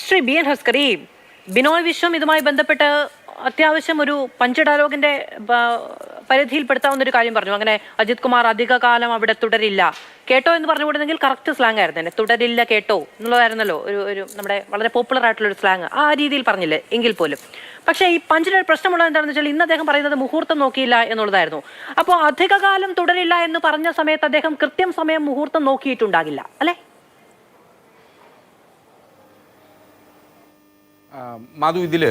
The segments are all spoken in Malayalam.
ശ്രീ ബി എൻ ഹസ്കറി, ബിനോയ് വിശ്വം ഇതുമായി ബന്ധപ്പെട്ട് അത്യാവശ്യം ഒരു പഞ്ച് ഡയലോഗിന്റെ പരിധിയിൽപ്പെടുത്താവുന്ന ഒരു കാര്യം പറഞ്ഞു. അങ്ങനെ അജിത് കുമാർ അധികകാലം അവിടെ തുടരില്ല കേട്ടോ എന്ന് പറഞ്ഞുകൊടുത്തെങ്കിൽ കറക്റ്റ് സ്ലാങ് ആയിരുന്നു തന്നെ. തുടരില്ല കേട്ടോ എന്നുള്ളതായിരുന്നല്ലോ ഒരു നമ്മുടെ വളരെ പോപ്പുലർ ആയിട്ടുള്ള ഒരു സ്ലാങ്. ആ രീതിയിൽ പറഞ്ഞില്ലേ എങ്കിൽ പോലും. പക്ഷേ ഈ പഞ്ചിന്റെ പ്രശ്നമുള്ളത് എന്താണെന്ന് വെച്ചാൽ ഇന്ന് അദ്ദേഹം പറയുന്നത് മുഹൂർത്തം നോക്കിയില്ല എന്നുള്ളതായിരുന്നു. അപ്പോൾ അധികകാലം തുടരില്ല എന്ന് പറഞ്ഞ സമയത്ത് അദ്ദേഹം കൃത്യം സമയം മുഹൂർത്തം നോക്കിയിട്ടുണ്ടാകില്ല അല്ലെ? മാധു, ഇതിൽ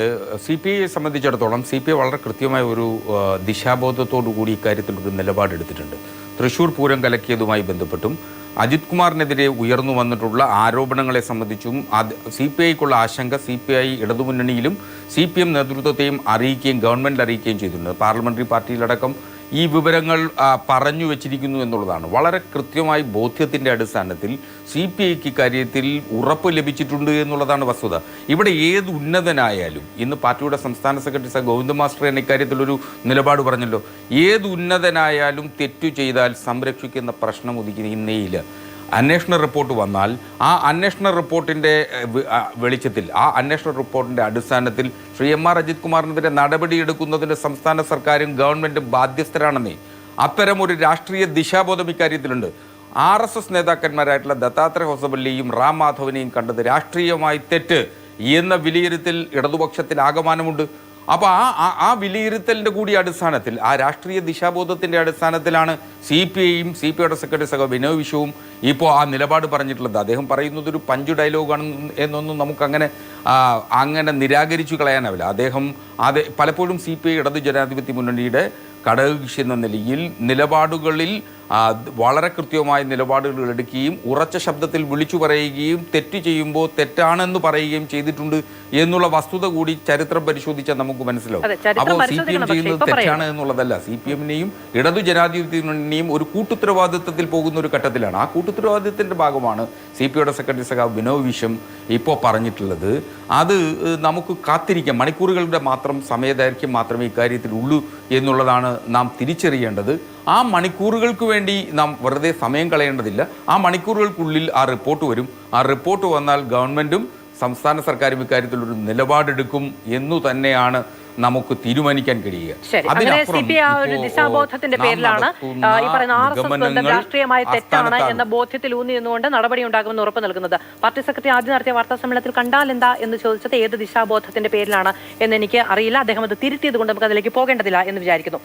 സി പി ഐയെ സംബന്ധിച്ചിടത്തോളം സി പി ഐ വളരെ കൃത്യമായ ഒരു ദിശാബോധത്തോടു കൂടി ഇക്കാര്യത്തിലൊരു നിലപാടെടുത്തിട്ടുണ്ട്. തൃശ്ശൂർ പൂരം കലക്കിയതുമായി ബന്ധപ്പെട്ടും അജിത് കുമാറിനെതിരെ ഉയർന്നു വന്നിട്ടുള്ള ആരോപണങ്ങളെ സംബന്ധിച്ചും സി പി ഐക്കുള്ള ആശങ്ക സി പി ഐ ഇടതുമുന്നണിയിലും സി പി എം നേതൃത്വത്തെയും അറിയിക്കുകയും ഗവൺമെൻറ് അറിയിക്കുകയും ചെയ്തിട്ടുണ്ട്. പാർലമെൻ്ററി പാർട്ടിയിലടക്കം ഈ വിവരങ്ങൾ പറഞ്ഞു വെച്ചിരിക്കുന്നു എന്നുള്ളതാണ്. വളരെ കൃത്യമായി ബോധ്യത്തിൻ്റെ അടിസ്ഥാനത്തിൽ സി പി ഐക്ക് ഇക്കാര്യത്തിൽ ഉറപ്പ് ലഭിച്ചിട്ടുണ്ട് എന്നുള്ളതാണ് വസ്തുത. ഇവിടെ ഏത് ഉന്നതനായാലും, ഇന്ന് പാർട്ടിയുടെ സംസ്ഥാന സെക്രട്ടറി ഗോവിന്ദ മാസ്റ്റർ എന്ന ഇക്കാര്യത്തിലൊരു നിലപാട് പറഞ്ഞല്ലോ, ഏത് ഉന്നതനായാലും തെറ്റു ചെയ്താൽ സംരക്ഷിക്കുന്ന പ്രശ്നം ഉദിക്കുന്നേയില്ല. അന്വേഷണ റിപ്പോർട്ട് വന്നാൽ ആ അന്വേഷണ റിപ്പോർട്ടിൻ്റെ വെളിച്ചത്തിൽ, ആ അന്വേഷണ റിപ്പോർട്ടിൻ്റെ അടിസ്ഥാനത്തിൽ ശ്രീ എം ആർ അജിത് കുമാറിനെതിരെ നടപടിയെടുക്കുന്നതിന് സംസ്ഥാന സർക്കാരും ഗവൺമെൻറ്റും ബാധ്യസ്ഥരാണെന്നേ. അത്തരമൊരു രാഷ്ട്രീയ ദിശാബോധം ഇക്കാര്യത്തിലുണ്ട്. RSS നേതാക്കന്മാരായിട്ടുള്ള ദത്താത്രേയ ഹൊസബള്ളിയും റാം മാധവനെയും കണ്ടത് രാഷ്ട്രീയമായി തെറ്റ് എന്ന വിലയിരുത്തൽ ഇടതുപക്ഷത്തിൽ ആകമാനമുണ്ട്. അപ്പോൾ ആ വിലയിരുത്തലിൻ്റെ കൂടി അടിസ്ഥാനത്തിൽ, ആ രാഷ്ട്രീയ ദിശാബോധത്തിൻ്റെ അടിസ്ഥാനത്തിലാണ് സി പി ഐയും സി പി ഐയുടെ സെക്രട്ടറി ബിനോയ് വിശ്വവും ഇപ്പോൾ ആ നിലപാട് പറഞ്ഞിട്ടുള്ളത്. അദ്ദേഹം പറയുന്നത് ഒരു പഞ്ച് ഡയലോഗാണ് എന്നൊന്നും അങ്ങനെ നിരാകരിച്ചു കളയാനാവില്ല. അദ്ദേഹം പലപ്പോഴും സി പി ഐ ഇടതു ജനാധിപത്യ മുന്നണിയുടെ ഘടകകക്ഷി എന്ന നിലയിൽ നിലപാടുകളിൽ വളരെ കൃത്യമായ നിലപാടുകൾ എടുക്കുകയും ഉറച്ച ശബ്ദത്തിൽ വിളിച്ചു പറയുകയും തെറ്റ് ചെയ്യുമ്പോൾ തെറ്റാണെന്ന് പറയുകയും ചെയ്തിട്ടുണ്ട് എന്നുള്ള വസ്തുത കൂടി ചരിത്രം പരിശോധിച്ചാൽ നമുക്ക് മനസ്സിലാവും. അപ്പോൾ സി പി എം ചെയ്യുന്നത് തെറ്റാണ് എന്നുള്ളതല്ല. സി പി എമ്മിനെയും ഇടതു ജനാധിപത്യ മുന്നണിയും ഒരു കൂട്ടുത്തരവാദിത്വത്തിൽ പോകുന്ന ഒരു ഘട്ടത്തിലാണ്. ആ കൂട്ടുത്തരവാദിത്വത്തിൻ്റെ ഭാഗമാണ് സി പി ഐയുടെ സെക്രട്ടറി സഖാവ് ബിനോയ് വിശ്വം ഇപ്പോൾ പറഞ്ഞിട്ടുള്ളത്. അത് നമുക്ക് കാത്തിരിക്കാം. മണിക്കൂറുകളുടെ മാത്രം സമയദൈർഘ്യം മാത്രമേ ഇക്കാര്യത്തിൽ ഉള്ളൂ എന്നുള്ളതാണ് നാം തിരിച്ചറിയേണ്ടത്. ആ മണിക്കൂറുകൾക്ക് വേണ്ടി നാം വെറുതെ സമയം കളയേണ്ടതില്ല. ആ മണിക്കൂറുകൾക്കുള്ളിൽ ആ റിപ്പോർട്ട് വരും. ആ റിപ്പോർട്ട് വന്നാൽ ഗവൺമെൻറ്റും സംസ്ഥാന സർക്കാരും ഇക്കാര്യത്തിലൊരു നിലപാടെടുക്കും എന്നു തന്നെയാണ് നമുക്ക് തീരുമാനിക്കാൻ കഴിയുക. ദിശാബോധത്തിന്റെ പേരിലാണ് ഈ പറയുന്ന RSS രാഷ്ട്രീയമായി തെറ്റാണ് എന്ന ബോധ്യത്തിൽ ഊന്നി നിന്നുകൊണ്ട് നടപടി ഉണ്ടാകുമെന്ന് ഉറപ്പ് നൽകുന്നത്. പാർട്ടി സെക്രട്ടറി ആദ്യം നടത്തിയ വാർത്താ സമ്മേളനത്തിൽ കണ്ടാൽ എന്താ എന്ന് ചോദിച്ചത് ഏത് ദിശാബോധത്തിന്റെ പേരിലാണ് എന്ന് എനിക്ക് അറിയില്ല. അദ്ദേഹം അത് തിരുത്തിയത് കൊണ്ട് നമുക്ക് അതിലേക്ക് പോകേണ്ടതില്ല എന്ന് വിചാരിക്കുന്നു.